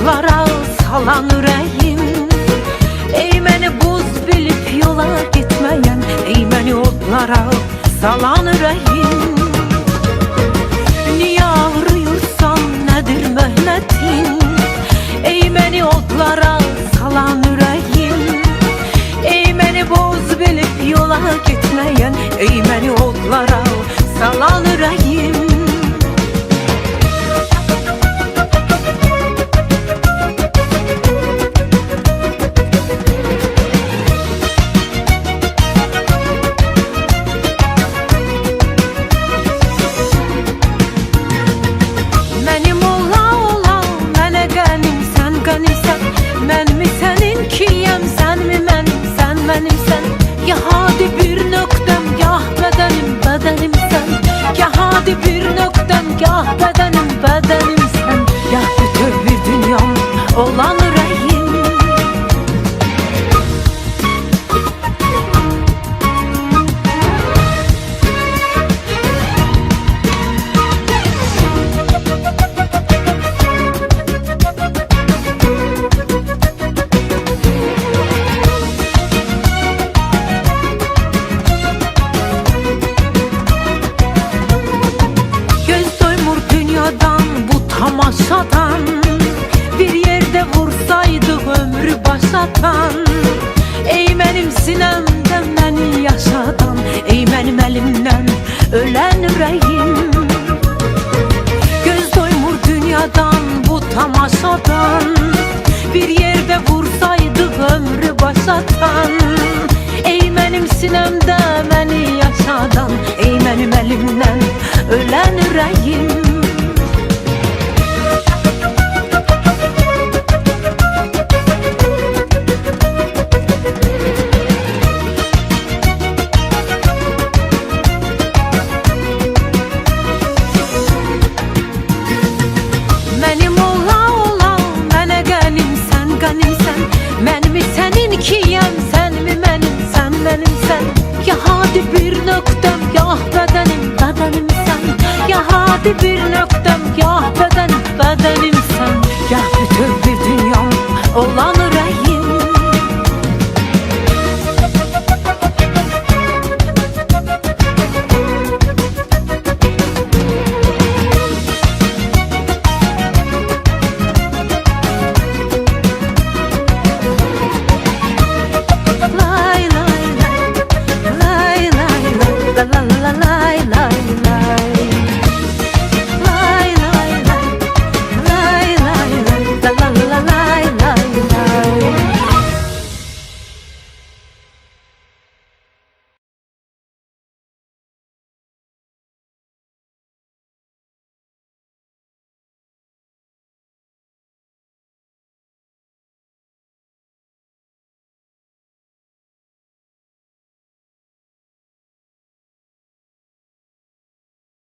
otlara salan ürəyim. Ey məni buz bilib yola getməyən, ey məni otlara salan ürəyim. Niyə ağrıyırsan, nədir möhnətin? Ey məni otlara salan ürəyim. Ey məni buz bilib yola getməyən, ey məni otlara salan ürəyim. Ya hadi bir nöqtəm, gah bədənim, bədənimsən. Ya hadi bir nöqtəm, gah bədənim, bədənimsən. Ya bütöv bir dünyam olan ürəyim. Tamaşadan bir yerde vursaydık ömrü başatan. Ey mənim sinəmdə məni yaşadan, ey mənim əlimdən ölən ürəyim. Göz doymur dünyadan bu tamaşadan, bir yerde vursaydık ömrü başatan. Ey mənim sinəmdə məni yaşadan, ey mənim əlimdən ölən ürəyim. Mənmi səninkiyəm, sənmi mənim, sən mənimsən. Ya hadi bir nöqtəm, gah bədənim, bədənimsən. Ya hadi bir nöqtəm, gah bədənim, bədənimsən. Gah bütöv bir dünyam olan